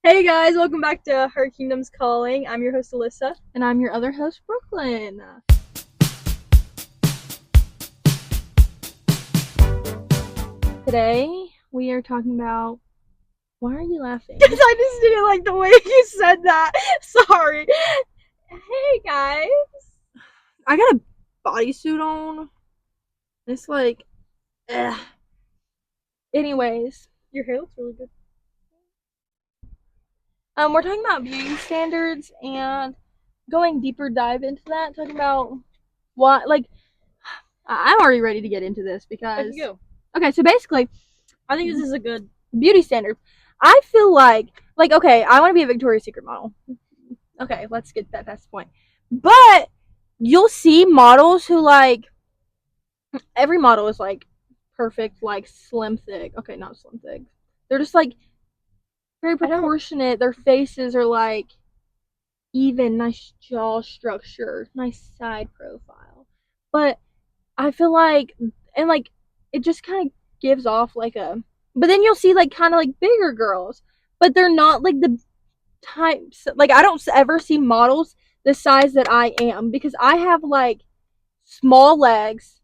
Hey guys, welcome back to Her Kingdom's Calling. I'm your host Alyssa. And I'm your other host, Brooklyn. Today, we are talking about... Why are you laughing? Because I just didn't like the way you said that. Sorry. Hey guys. I got a bodysuit on. It's like... Ugh. Anyways. Your hair looks really good. We're talking about beauty standards and going deeper dive into that. Talking about what... I'm already ready to get into this because... Let's go. Okay, so basically... I think this is a good... Beauty standards. I feel like, okay, I want to be a Victoria's Secret model. Okay, let's get that past the point. But you'll see models who, every model is, perfect, slim thick. Okay, not slim thick. They're just, very proportionate. Their faces are, even, nice jaw structure, nice side profile. But I feel like, and, it just kind of gives off, but then you'll see, bigger girls. But they're not, the types, I don't ever see models the size that I am, because I have, small legs,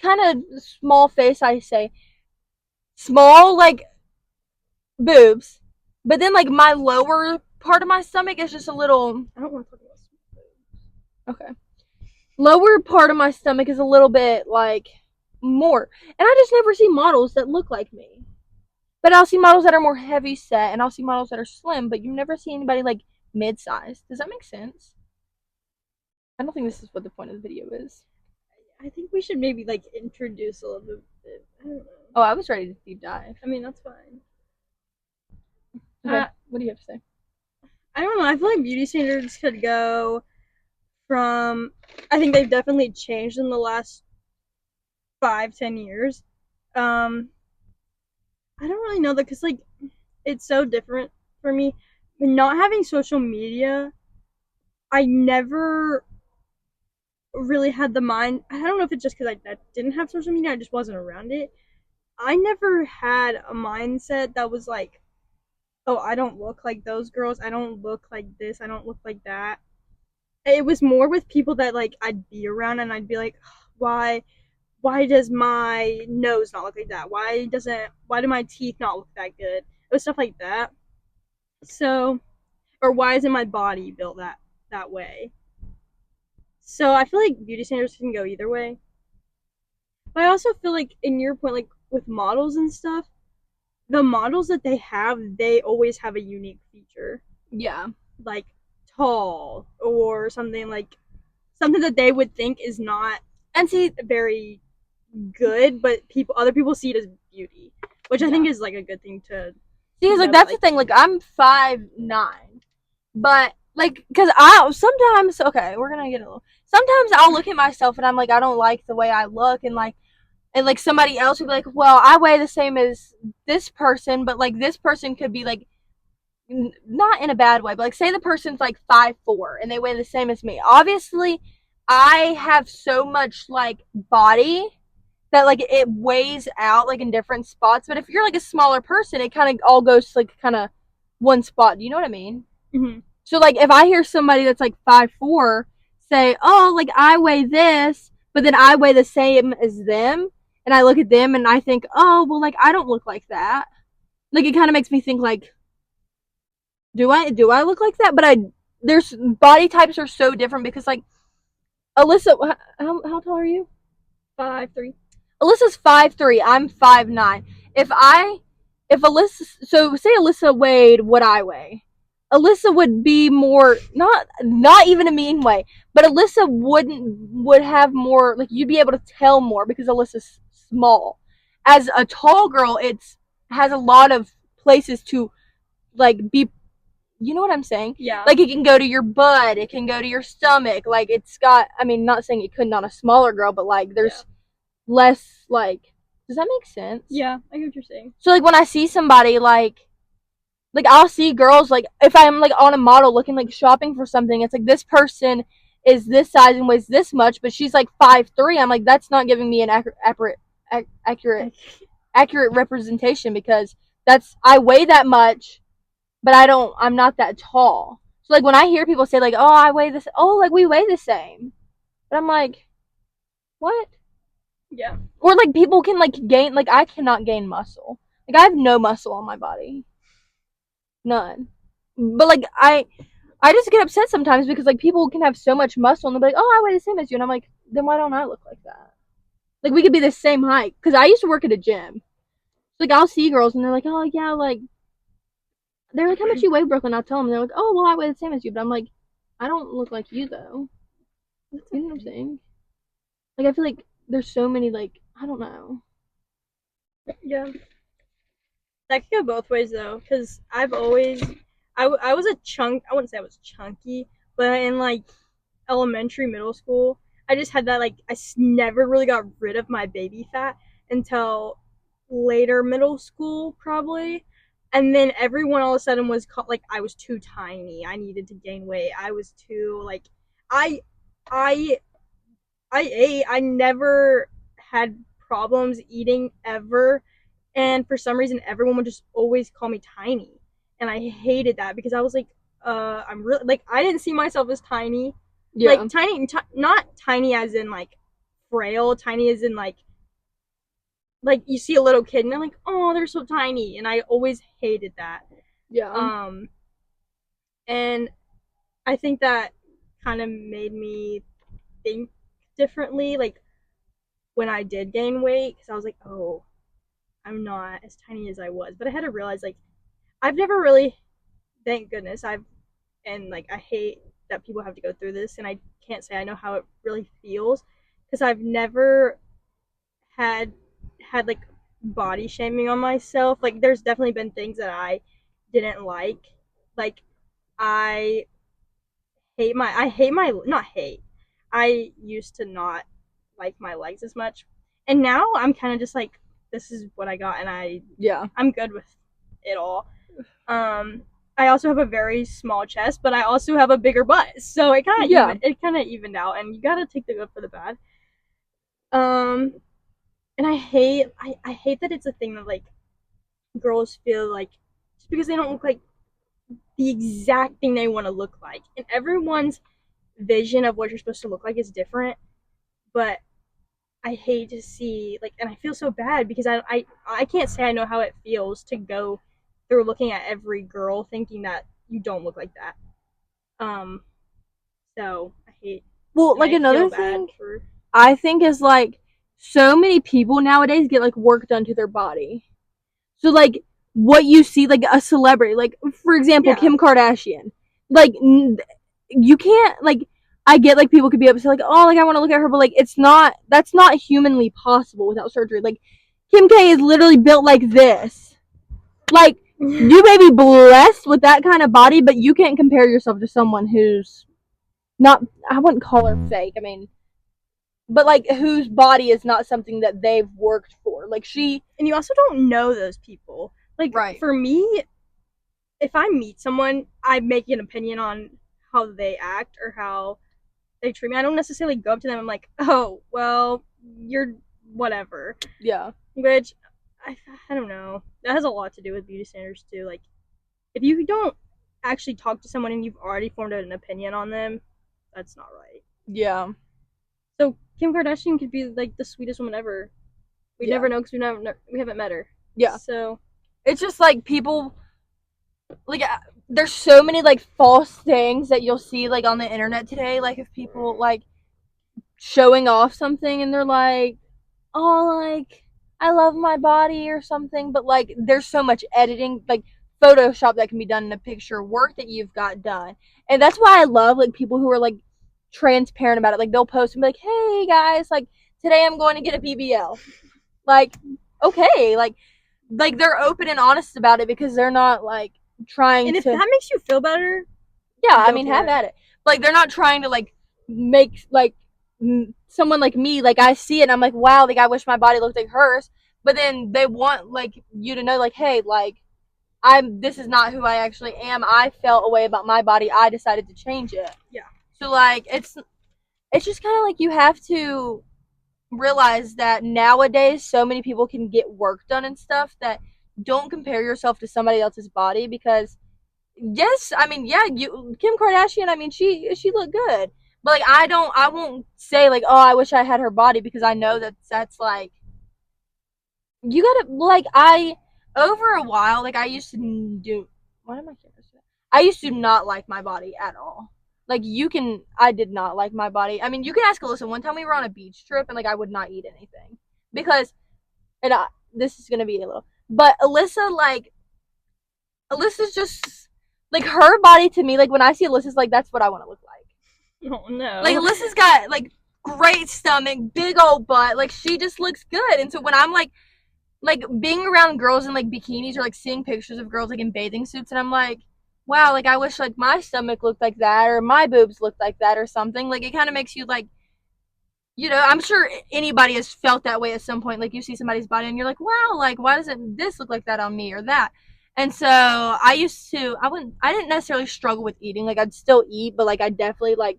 kind of small face, I say, small, boobs, but then, my lower part of my stomach is just a little... I don't want to talk about boobs. Okay. Lower part of my stomach is a little bit, more. And I just never see models that look like me. But I'll see models that are more heavy set, and I'll see models that are slim, but you never see anybody, mid-sized. Does that make sense? I don't think this is what the point of the video is. I think we should maybe, introduce a little bit. I don't know. Oh, I was ready to deep dive. I mean, that's fine. Okay, what do you have to say? I don't know. I feel like beauty standards could go from... I think they've definitely changed in the last 5-10 years. I don't really know that, because it's so different for me. But not having social media, I never really had the mind. I don't know if it's just because I didn't have social media, I just wasn't around it. I never had a mindset that was like, oh, I don't look like those girls, I don't look like this, I don't look like that. It was more with people that I'd be around, and I'd be like, why does my nose not look like that? Why do my teeth not look that good? It was stuff like that. So, or why isn't my body built that way? So I feel like beauty standards can go either way. But I also feel like, in your point, with models and stuff, the models that they always have a unique feature. Yeah. Like tall, or something that they would think is not, and see, very good, but other people see it as beauty, which I think is a good thing to see. Because that's the thing. I'm 5'9", but because I sometimes, okay, we're gonna get a little. Sometimes I'll look at myself and I'm like, I don't like the way I look, and somebody else would be like, well, I weigh the same as this person, but this person could be not in a bad way, but say the person's 5'4" and they weigh the same as me. Obviously, I have so much body that it weighs out in different spots. But if you're a smaller person, it kind of all goes to kind of one spot. Do you know what I mean? Mm-hmm. So if I hear somebody that's 5'4" say, oh, I weigh this, but then I weigh the same as them, and I look at them and I think, oh, well, I don't look like that. It kind of makes me think do I look like that? But there's body types are so different, because Alyssa, how tall are you? 5'3". Alyssa's 5'3". I'm 5'9". If Alyssa, so say Alyssa weighed what I weigh, Alyssa would be more, not even a mean way, but Alyssa would have more, you'd be able to tell more, because Alyssa's small. As a tall girl, has a lot of places to be, you know what I'm saying? Yeah. It can go to your butt, it can go to your stomach, it's got, I mean, not saying it couldn't on a smaller girl, but there's less, does that make sense? Yeah, I get what you're saying. So when I see somebody I'll see girls, if I'm on a model looking shopping for something, it's this person is this size and weighs this much, but she's 5'3". I'm that's not giving me an accurate representation, because I weigh that much, but I'm not that tall. So like when I hear people say like, oh, I weigh this, oh, like we weigh the same, but I'm like, what? Yeah. Or like people can like gain, like I cannot gain muscle. Like I have no muscle on my body, none. But like I just get upset sometimes because like people can have so much muscle and they'll be like, oh, I weigh the same as you, and I'm like, then why don't I look like that? Like we could be the same height because I used to work at a gym. Like I'll see girls and they're like, oh yeah, like they're like, how much you weigh, Brooklyn? I'll tell them. They're like, oh well, I weigh the same as you, but I'm like, I don't look like you though. That's You know what I'm okay. saying? Like I feel like there's so many like I don't know. Yeah. That could go both ways though, because I've always, I was a chunk. I wouldn't say I was chunky, but in like elementary, middle school, I just had that like never really got rid of my baby fat until later middle school probably, and then everyone all of a sudden was like I was too tiny. I needed to gain weight. I was too like I I I ate. I never had problems eating ever, and for some reason everyone would just always call me tiny, and I hated that because I was like, I'm really like I didn't see myself as tiny, Yeah, like tiny, not tiny as in like frail, tiny as in like you see a little kid and they're like, oh, they're so tiny, and I always hated that. yeah, Um, and I think that kind of made me think differently, like when I did gain weight, because I was like, oh, I'm not as tiny as I was. But I had to realize, like, I've never really, thank goodness, and like, I hate that people have to go through this, and I can't say I know how it really feels, because I've never had, like, body shaming on myself. Like, there's definitely been things that I didn't like. Like, I not hate. I used to not like my legs as much. And now I'm kind of just like, this is what I got, and yeah, I'm good with it all. Um, I also have a very small chest, but I also have a bigger butt, so yeah, it kind of evened out. And you gotta take the good for the bad. Um, and I hate that it's a thing that like girls feel like just because they don't look like the exact thing they want to look like, and everyone's vision of what you're supposed to look like is different. But I hate to see like, and I feel so bad because I can't say I know how it feels to go through looking at every girl thinking that you don't look like that. Um, so I hate well, and like I feel another bad thing for I think is like so many people nowadays get like work done to their body. So like what you see like a celebrity, like for example yeah. Kim Kardashian, like you can't like I get like people could be upset like oh like I want to look at her, but like it's not that's not humanly possible without surgery. Like Kim K is literally built like this. Like you may be blessed with that kind of body, but you can't compare yourself to someone who's not. I wouldn't call her fake. I mean, but like whose body is not something that they've worked for. Like she, And you also don't know those people. Like right? for me, if I meet someone, I make an opinion on how they act or how they treat me. I don't necessarily go up to them and I'm like, oh, well, you're whatever. Yeah, Which I, I don't know. That has a lot to do with beauty standards too. Like if you don't actually talk to someone and you've already formed an opinion on them, that's not right. yeah, So Kim Kardashian could be like the sweetest woman ever. We yeah, never know because we haven't met her. yeah. So It's just like people like there's so many like false things that you'll see like on the internet today. Like if people like showing off something and they're like, oh, like I love my body or something, but like there's so much editing, like Photoshop that can be done in a picture, work that you've got done, and that's why I love like people who are like transparent about it. Like they'll post and be like, hey guys, like today I'm going to get a BBL. Like okay, like they're open and honest about it because they're not like trying and if to that makes you feel better, yeah, I go mean, for have it. at it. Like they're not trying to like make like someone like me. Like I see it, and I'm like, wow, like I wish my body looked like hers. But then they want like you to know, like, hey, like I'm. This is not who I actually am. I felt a way about my body. I decided to change it. Yeah. So like it's just kind of like you have to realize that nowadays so many people can get work done and stuff that don't compare yourself to somebody else's body because yes, I mean, yeah, you Kim Kardashian, I mean, she looked good. But like I won't say like, "Oh, I wish I had her body," because I know that that's like you got to like I over a while like I used to do what am I saying? I used to not like my body at all. Like you can I did not like my body. I mean, you can ask Alyssa. One time we were on a beach trip and like I would not eat anything because and this is going to be a little but Alyssa's just like her body to me like when I see Alyssa's like that's what I want to look like. Oh Like no. Alyssa's got like great stomach, big old butt. Like she just looks good. And so when I'm like being around girls in like bikinis or like seeing pictures of girls like in bathing suits and I'm like, wow, like I wish like my stomach looked like that or my boobs looked like that or something. Like it kind of makes you like, I'm sure anybody has felt that way at some point. Like you see somebody's body and you're like, wow, like why doesn't this look like that on me or that? And so I didn't necessarily struggle with eating. Like I'd still eat, but like I definitely like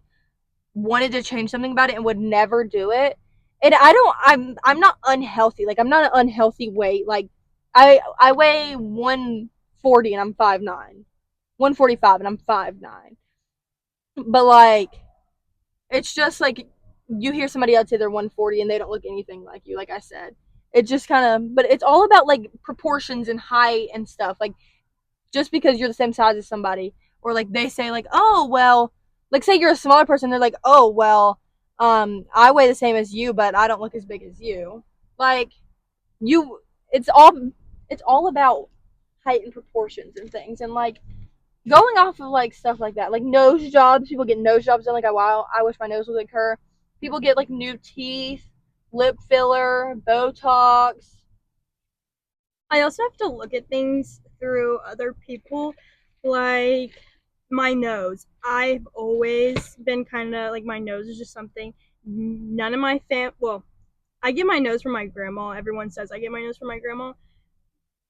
wanted to change something about it and would never do it. And I'm not unhealthy. Like I'm not an unhealthy weight. Like I weigh 140 and I'm 5'9". 145 and I'm 5'9". But like it's just like you hear somebody else say they're 140 and they don't look anything like you, like I said. It just kind of but it's all about like proportions and height and stuff. Like just because you're the same size as somebody or like they say like, "Oh, well, like say you're a smaller person, they're like, "Oh, well, I weigh the same as you, but I don't look as big as you." Like you it's all it's all about height and proportions and things and like going off of like stuff like that. Like nose jobs, people get nose jobs done like wow, I wish my nose was like her. People get like new teeth, lip filler, Botox. I also have to look at things through other people, like my nose. I've always been kind of like my nose is just something. None of my well, I get my nose from my grandma. Everyone says I get my nose from my grandma,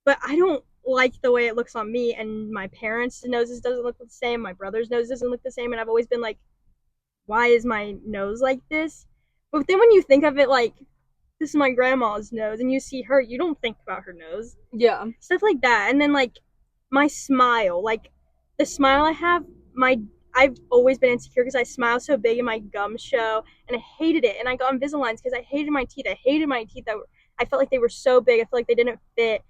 but I don't like the way it looks on me. And my parents' noses doesn't look the same. My brother's nose doesn't look the same. And I've always been like, why is my nose like this? But then when you think of it like this is my grandma's nose and you see her, you don't think about her nose. Yeah. Stuff like that. And then like my smile, like the smile I have, my I've always been insecure because I smile so big and my gums show, and I hated it. And I got Invisaligns because I hated my teeth. I hated my teeth that were, I felt like they were so big. I felt like they didn't fit.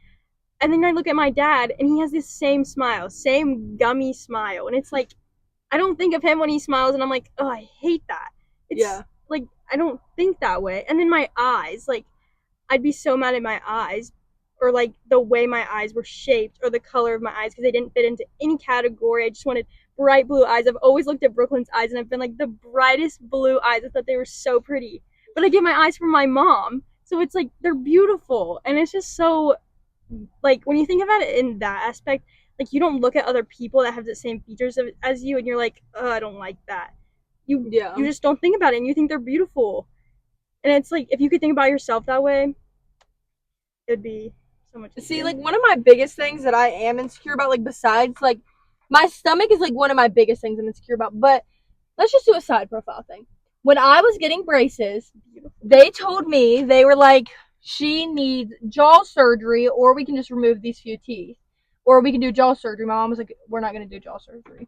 And then I look at my dad, and he has this same smile, same gummy smile, and it's like I don't think of him when he smiles, and I'm like, oh, I hate that. It's Yeah. like I don't think that way. And then my eyes, like I'd be so mad at my eyes or like the way my eyes were shaped or the color of my eyes because they didn't fit into any category. I just wanted bright blue eyes. I've always looked at Brooklyn's eyes and I've been like the brightest blue eyes. I thought they were so pretty. But I get my eyes from my mom. So it's like they're beautiful. And it's just so like when you think about it in that aspect, like you don't look at other people that have the same features as you and you're like, oh, I don't like that. Yeah. You just don't think about it and you think they're beautiful. And it's like if you could think about yourself that way, it'd be so much See, easier. like one of my biggest things that I am insecure about, like besides like my stomach is like one of my biggest things I'm insecure about. But let's just do a side profile thing. When I was getting braces, they told me they were like, she needs jaw surgery, or we can just remove these few teeth, or we can do jaw surgery. My mom was like, we're not gonna do jaw surgery.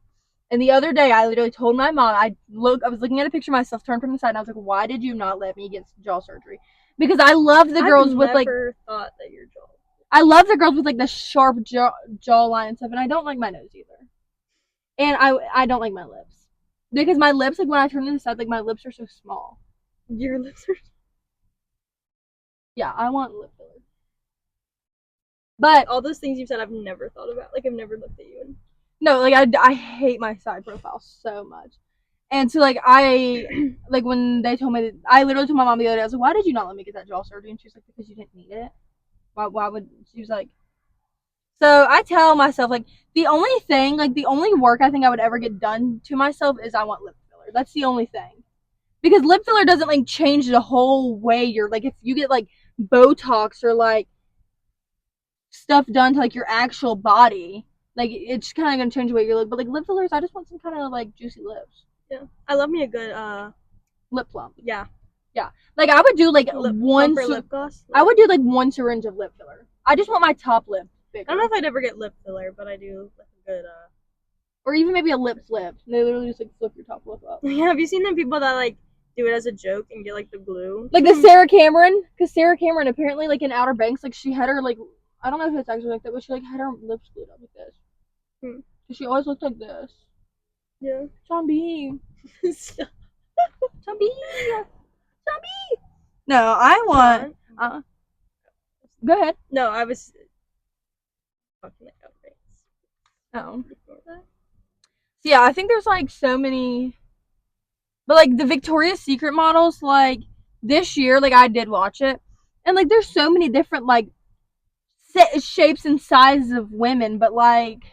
And the other day, I literally told my mom, I was looking at a picture of myself turned from the side, and I was like, why did you not let me get jaw surgery? Because I love the girls with like I've never thought that your jaw. I love the girls with like the sharp jawline and stuff, and I don't like my nose either. And I don't like my lips because my lips like when I turn to the side, like my lips are so small. Your lips are. Yeah, I want lip filler. But All those things you've said, I've never thought about. Like I've never looked at you and. no, like I hate my side profile so much. And so like I like when they told me that, I literally told my mom the other day, I was like, why did you not let me get that jaw surgery? And she was like, because you didn't need it. Why would she was like so I tell myself like the only thing, like the only work I think I would ever get done to myself is I want lip filler. That's the only thing. Because lip filler doesn't like change the whole way you're like if you get like Botox or like stuff done to like your actual body, like it's kind of gonna change the way you look. But like lip fillers, I just want some kind of like juicy lips. Yeah, I love me a good Lip plump. Yeah. Yeah, like I would do like Lip one. lip gloss. I would do like one syringe of lip filler. I just want my top lip bigger. I don't know if I'd ever get lip filler, but I do like a good Or even maybe a lip flip. They literally just like flip your top lip up. Yeah, have you seen the people that like do it as a joke and get like the glue? Like the Sarah Cameron, because Sarah Cameron apparently like in Outer Banks, like she had her like, I don't know if it's actually like that, but she like had her lips glued up like this. Cause she always looked like this. Yeah. Zombie. Zombie. Zombie. No, I want. Go ahead. No, I was talking like Outer Banks. Oh. So yeah, I think there's like so many, but like the Victoria's Secret models, like this year, like I did watch it, and like there's so many different like shapes and sizes of women, but like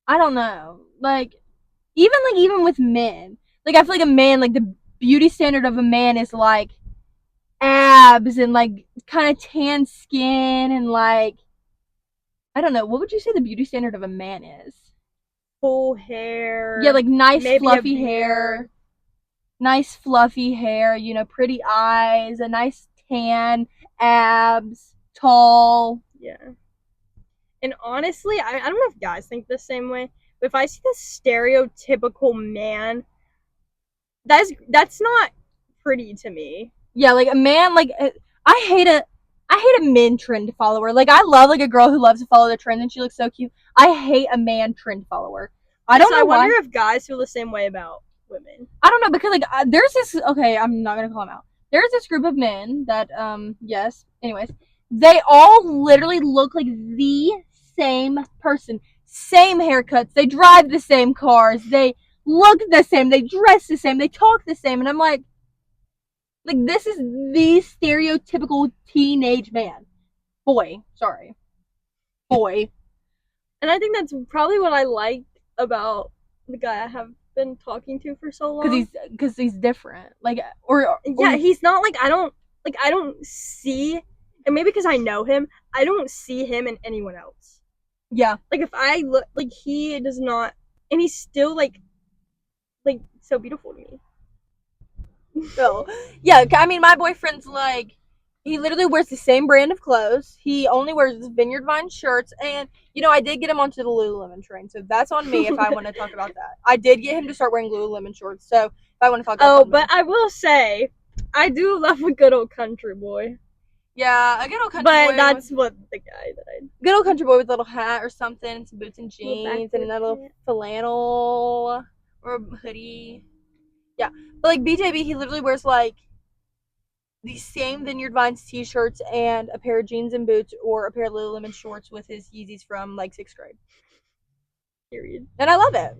I don't know, like even with men, like I feel like a man, like the beauty standard of a man is like abs and like kind of tan skin and like I don't know, what would you say the beauty standard of a man is? Full hair. Yeah, like nice fluffy hair. Nice fluffy hair, you know, pretty eyes, a nice tan, abs, tall. Yeah. And honestly, I don't know if guys think the same way, but if I see this stereotypical man, that's not pretty to me. Yeah, like a man, like I hate a men trend follower. Like I love like a girl who loves to follow the trend and she looks so cute. I hate a man trend follower. I don't know. I wonder if guys feel the same way about women. I don't know because like there's this. Okay, I'm not gonna call them out. There's this group of men that yes. Anyways, they all literally look like the same person, same haircuts. They drive the same cars. They look the same. They dress the same. They talk the same. And I'm like this is the stereotypical teenage man, boy. Sorry, boy. And I think that's probably what I like about the guy I have been talking to for so long. Because he's different. Like or yeah, he's not like I don't see, and maybe because I know him, I don't see him in anyone else. Yeah. Like if I look, like he does not, and he's still like so beautiful to me. So, yeah, I mean, my boyfriend's like, he literally wears the same brand of clothes. He only wears Vineyard Vine shirts, and you know, I did get him onto the Lululemon train, so that's on me if I want to talk about that. I did get him to start wearing Lululemon shorts, so if I want to talk about. Oh, but I will say, I do love a good old country boy. Yeah, a good old country boy. But that's what the guy that I. Good old country boy with a little hat or something, some boots and jeans, and another little flannel or a hoodie. Yeah, but like BJB, he literally wears like the same Vineyard Vines t-shirts and a pair of jeans and boots or a pair of Lululemon shorts with his Yeezys from like 6th grade. Period. And I love it.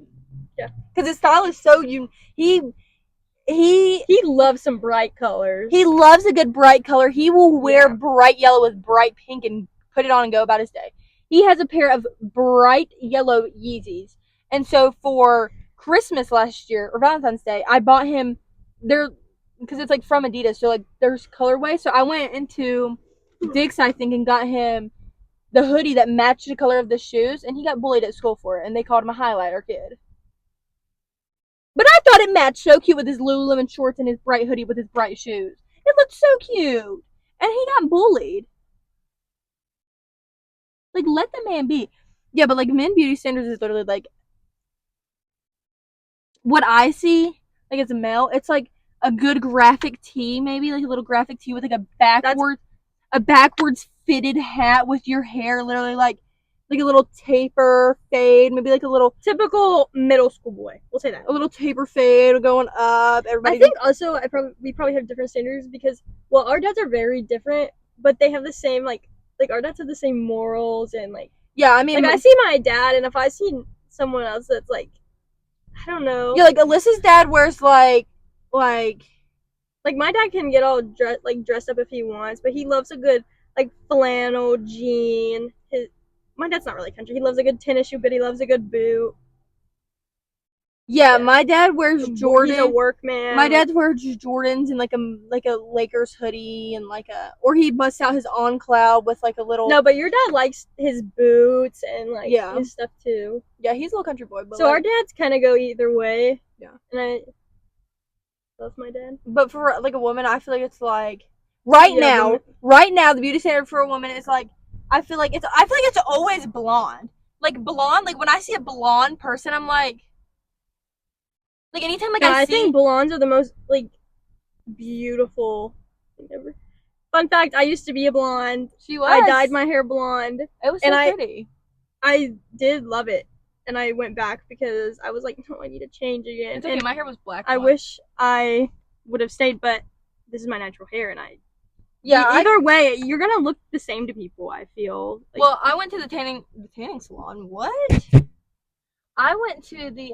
Yeah, because his style is so he loves some bright colors. He loves a good bright color. He will wear bright yellow with bright pink and put it on and go about his day. He has a pair of bright yellow Yeezys, and so for Christmas last year or Valentine's Day, I bought him because it's like from Adidas, so like there's colorway. So I went into Dick's, I think, and got him the hoodie that matched the color of the shoes, and he got bullied at school for it, and they called him a highlighter kid. But I thought it matched so cute with his Lululemon shorts and his bright hoodie with his bright shoes. It looked so cute, and he got bullied. Like, let the man be. Yeah, but like men beauty standards is literally like what I see, like as a male, it's like a good graphic tee, maybe like a little graphic tee with like a backwards fitted hat with your hair literally like a little taper fade, maybe like a little typical middle school boy. We'll say that. A little taper fade going up. I think also we probably have different standards because our dads are very different, but they have the same like our dads have the same morals and like yeah. I mean, like I see my dad, and if I see someone else that's like I don't know. Yeah, like Alyssa's dad wears like my dad can get all dressed up if he wants, but he loves a good like flannel jean. My dad's not really country. He loves a good tennis shoe, but he loves a good boot. Yeah, my dad wears Jordans. He's a workman. My dad wears Jordans and like a Lakers hoodie and or he busts out his On Cloud with like a little. No, but your dad likes his boots and like his stuff too. Yeah, he's a little country boy. But so our dads kind of go either way. Yeah, and I love my dad. But for like a woman, I feel like it's like right now the beauty standard for a woman is like I feel like it's always blonde. Like blonde, like when I see a blonde person, I'm like anytime like Yeah, I I see. think blondes are the most like beautiful thing ever. Fun fact: I used to be a blonde. She was. I dyed my hair blonde, It was and so I pretty. I did love it, and I went back because I was like, no, I need to change again. It's okay. And My hair was black. I once. wish I would have stayed, but this is my natural hair, and Yeah. Either way, you're gonna look the same to people. I feel. Like, Well, I went to the tanning salon. What? I went to the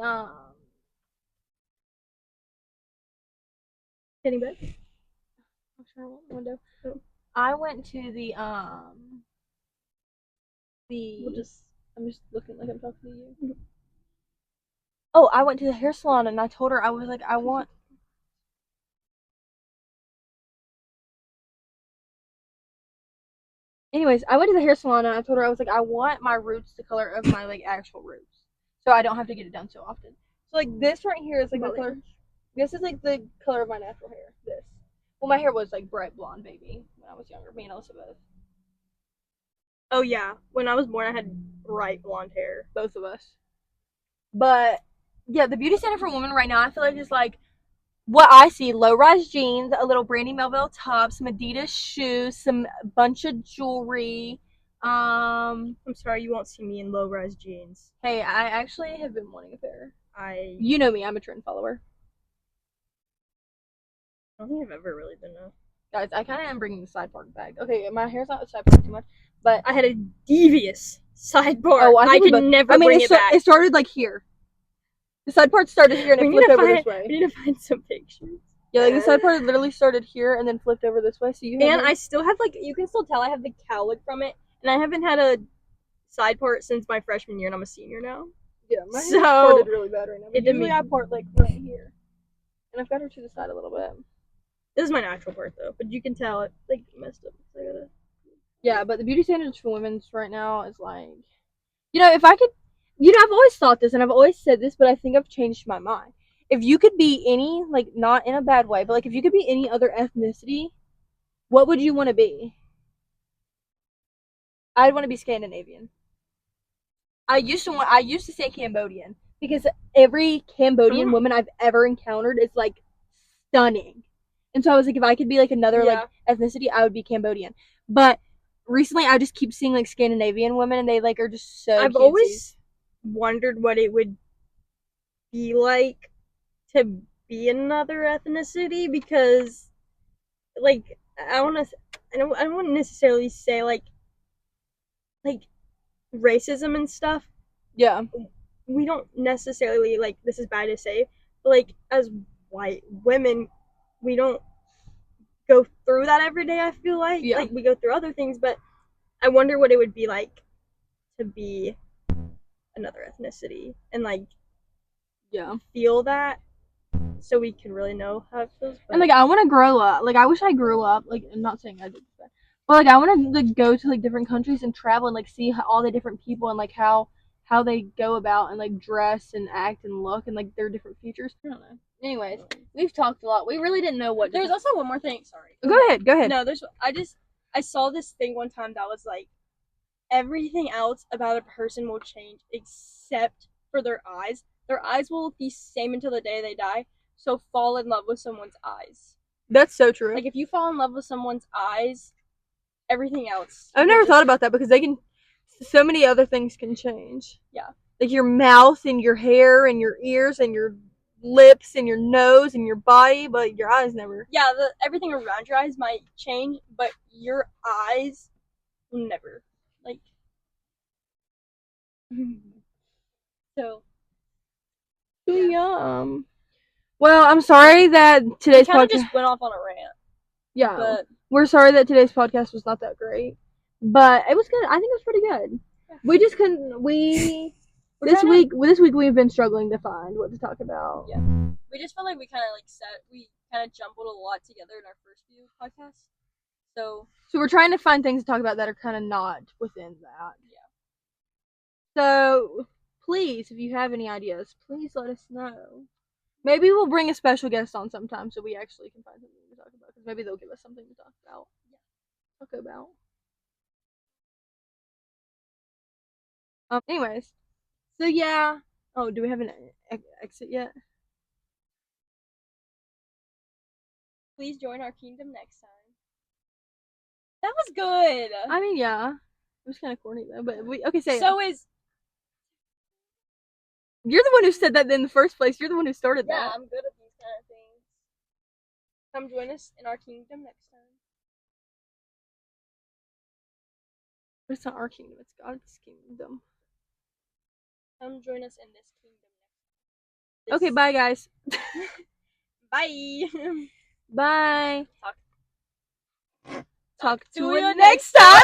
getting back. I'm sure I won't window. Oh. I went to the We'll just. I'm just looking like I'm talking to you. Mhm. Oh, I went to the hair salon and I told her I was like I want. Anyways, I went to the hair salon and I told her I was like I want my roots the color of my like actual roots, so I don't have to get it done so often. So like this right here is like the color. This is like the color of my natural hair. This. Well, my hair was like bright blonde, baby, when I was younger. Me and Alyssa both. Oh yeah, when I was born, I had bright blonde hair. Both of us. But yeah, the beauty standard for women right now, I feel like is like what I see: low-rise jeans, a little Brandy Melville top, some Adidas shoes, some bunch of jewelry. I'm sorry, you won't see me in low-rise jeans. Hey, I actually have been wanting a pair. I You know me, I'm a trend follower. don't think I've ever really been a. Guys, I kind of am bringing the side part back. Okay, my hair's not side part too much, but I had a devious sidebar. oh, I could never bring it back. It started like here. The side part started here and it flipped over this way. We need to find some pictures. Yeah, like the side part literally started here and then flipped over this way. So you have and I still have like you can still tell I have the cowlick from it, and I haven't had a side part since my freshman year, and I'm a senior now. Yeah, my hair parted really bad right now. But usually I part like right here, and I've got her to the side a little bit. This is my natural part though, but you can tell it like messed up. I gotta. Yeah, but the beauty standards for women's right now is like, if I could, I've always thought this and I've always said this, but I think I've changed my mind. If you could be any, like, not in a bad way, but like if you could be any other ethnicity, what would you want to be? I'd want to be Scandinavian. I used to say Cambodian because every Cambodian woman I've ever encountered is like stunning. And so I was like, if I could be like another like ethnicity, I would be Cambodian. But recently I just keep seeing like Scandinavian women and they like are just so I've cutesy. always wondered what it would be like to be another ethnicity, because like I don't want to necessarily say like racism and stuff. Yeah. We don't necessarily, like, this is bad to say, but like as white women, we don't go through that every day. I feel like like we go through other things, but I wonder what it would be like to be another ethnicity and like feel that, so we can really know how it feels. And like I want to grow up. Like I wish I grew up. Like I'm not saying I did that, but like I want to like go to like different countries and travel and like see all the different people and like how they go about and like dress and act and look and like their different features. I don't know. Anyways, we've talked a lot. We really didn't know what. There's also one more thing. Sorry. Go ahead. No, I saw this thing one time that was like, everything else about a person will change except for their eyes. Their eyes will be the same until the day they die. So fall in love with someone's eyes. That's so true. Like if you fall in love with someone's eyes, everything else. I've never thought about that because they can. So many other things can change. Yeah. Like your mouth and your hair and your ears and your lips and your nose and your body, but your eyes never. Yeah, everything around your eyes might change, but your eyes will never. Like. So. Yum. Well, I'm sorry that today's podcast just went off on a rant. Yeah, but we're sorry that today's podcast was not that great, but it was good. I think it was pretty good. Yeah. We just couldn't. This week we've been struggling to find what to talk about. Yeah, we just felt like we kind of jumbled a lot together in our first few podcasts. So we're trying to find things to talk about that are kind of not within that. Yeah. So please, if you have any ideas, please let us know. Maybe we'll bring a special guest on sometime so we actually can find something to talk about. Because maybe they'll give us something to talk about. Yeah. Talk about. Anyways, so yeah. Oh, do we have an exit yet? Please join our kingdom next time. That was good. I mean, yeah. It was kind of corny though, but okay. Say So it. is You're the one who said that in the first place. You're the one who started yeah, that. I'm good at these kind of things. Come join us in our kingdom next time. But it's not our kingdom. It's God's kingdom. Come join us in this kingdom next time. Okay, bye guys. Bye. Bye. Talk to to you you next next time.